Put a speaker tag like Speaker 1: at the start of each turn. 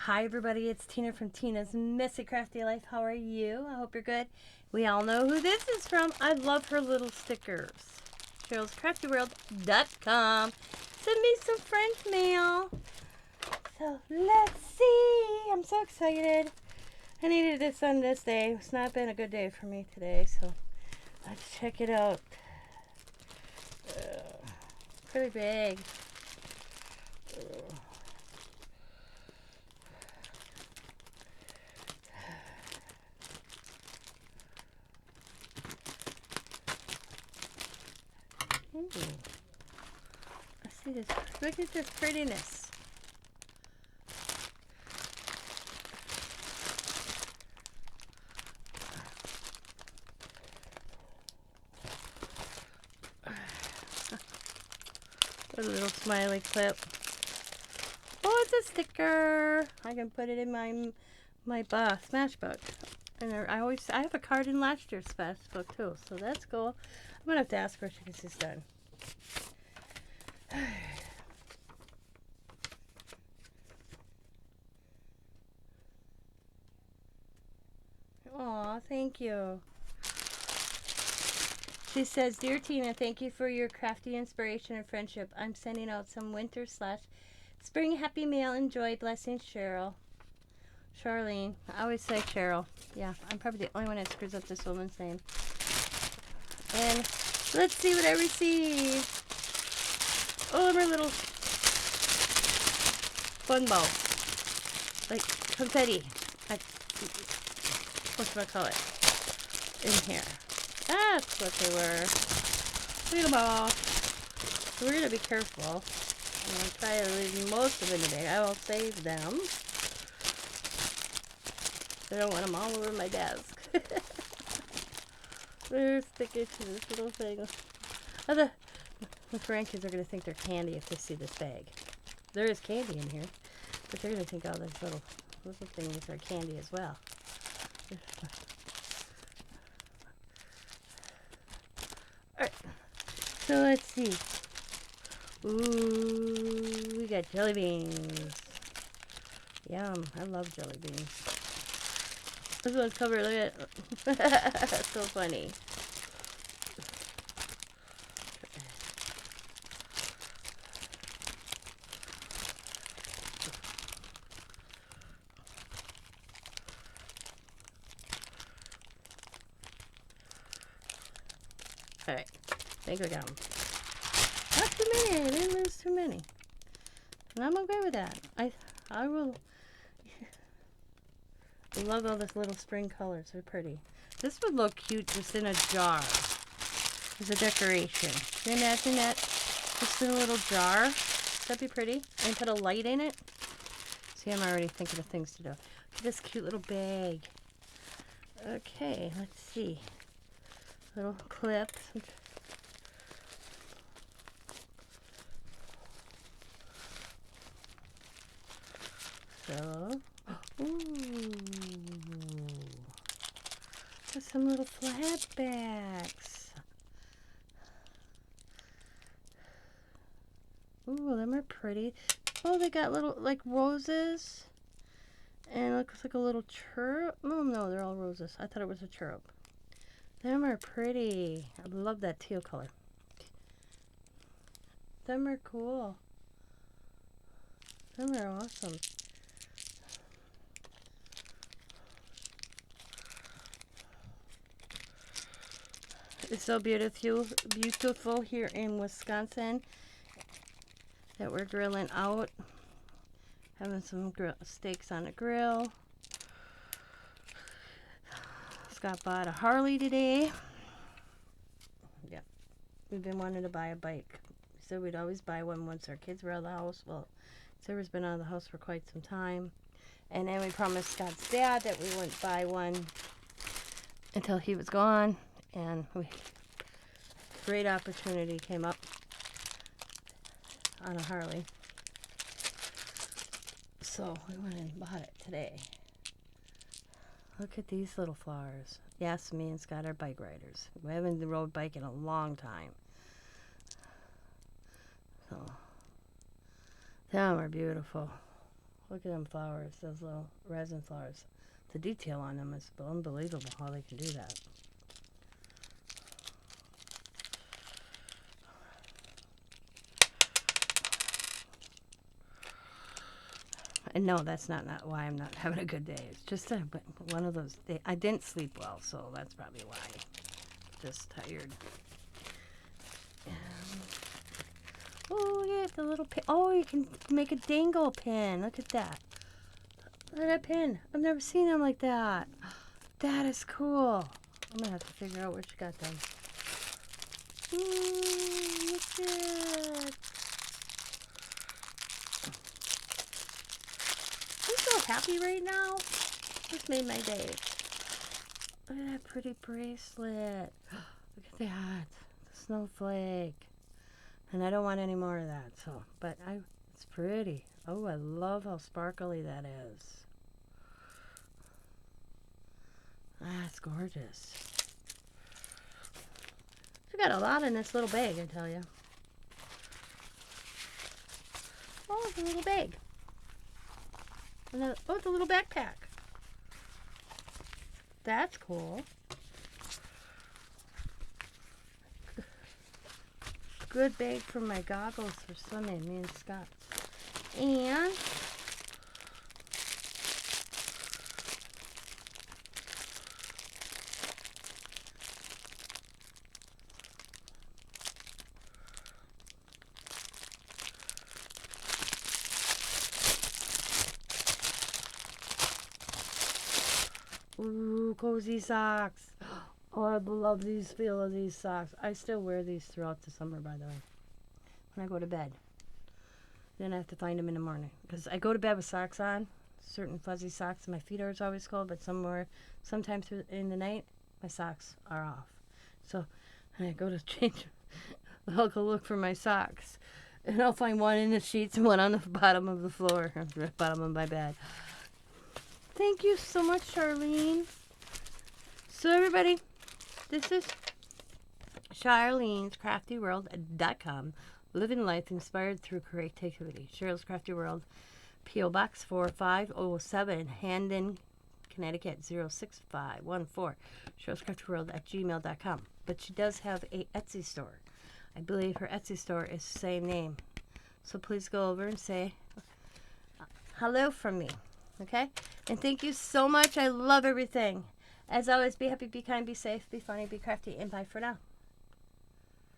Speaker 1: Hi everybody, it's Tina from Tina's Messy Crafty Life. How are you? I hope you're good. We all know who this is from. I love her little stickers. ShirlsCraftyWorld.com. Send me some French mail. So let's see. I'm so excited. I needed this on this day. It's not been a good day for me today, so let's check it out. Pretty big. Ooh. Let's see this. Look at this prettiness. A little smiley clip. Oh, it's a sticker. I can put it in my Smash book. And I have a card in last year's Smash book too, so that's cool. I'm gonna have to ask her if she gets this done. Aw, thank you. She says, "Dear Tina, thank you for your crafty inspiration and friendship. I'm sending out some winter/spring happy mail. Enjoy. Blessings, Cheryl." Charlene. I always say Cheryl. Yeah, I'm probably the only one that screws up this woman's name. And let's see what I receive. Oh, my little fun ball. Like confetti. What should I call it? In here. That's what they were. Look at them all. So we're going to be careful. I'm going to try to leave most of it today. I will save them. I don't want them all over my desk. They're sticking to this little thing. The grandkids are going to think they're candy if they see this bag. There is candy in here, but they're going to think all these little things are candy as well. Alright, so let's see. Ooh, we got jelly beans. Yum, I love jelly beans. This one's covered, look at it. That's so funny. Alright, I think we got them. Not too many, I didn't lose too many. And I'm okay with that. I will. I love all these little spring colors, they're pretty. This would look cute just in a jar as a decoration. Can you imagine that? Just in a little jar? That'd be pretty. And put a light in it. See, I'm already thinking of things to do. Look at this cute little bag. Okay, let's see. Little clips. So, ooh, there's some little flatbacks. Ooh, them are pretty. Oh, they got little, like, roses. And it looks like a little cherub. Oh, no, they're all roses. I thought it was a cherub. Them are pretty. I love that teal color. Them are cool. Them are awesome. It's so beautiful here in Wisconsin that we're grilling out. Having some steaks on the grill. Scott bought a Harley today. Yeah, we've been wanting to buy a bike. We said we'd always buy one once our kids were out of the house. Well, Sarah's been out of the house for quite some time. And then we promised Scott's dad that we wouldn't buy one until he was gone. And great opportunity came up on a Harley. So we went and bought it today. Look at these little flowers. Yes, me and Scott are bike riders. We haven't rode bike in a long time. So, them are beautiful. Look at them flowers, those little resin flowers. The detail on them is unbelievable how they can do that. And no, that's not why I'm not having a good day. It's just one of those days. I didn't sleep well, so that's probably why. Just tired. Oh, yeah, the little pin. Oh, you can make a dangle pin. Look at that. Look at that pin. I've never seen them like that. That is cool. I'm going to have to figure out what you got done. Ooh, look at it. I'm so happy right now. This made my day. Look at that pretty bracelet. Look at that. The snowflake. And I don't want any more of that. So, but it's pretty. Oh, I love how sparkly that is. That's gorgeous. I got a lot in this little bag, I tell you. Oh, it's a little bag. Oh, it's a little backpack. That's cool. Good bag for my goggles for swimming, me and Scott. And ooh, cozy socks. Oh, I love these feel of these socks. I still wear these throughout the summer, by the way. When I go to bed. Then I have to find them in the morning. Because I go to bed with socks on. Certain fuzzy socks. My feet are always cold, but sometimes in the night, my socks are off. So when I go to change, I'll go look for my socks. And I'll find one in the sheets and one on the bottom of the floor. The bottom of my bed. Thank you so much, Charlene. So everybody, this is Charlene's CraftyWorld.com. Living life inspired through creativity. Shirls Crafty World, P.O. Box 4507, Handon, Connecticut 06514. Shirls Crafty World at gmail.com. But she does have a Etsy store. I believe her Etsy store is the same name. So please go over and say hello from me. Okay? And thank you so much. I love everything. As always, be happy, be kind, be safe, be funny, be crafty, and bye for now.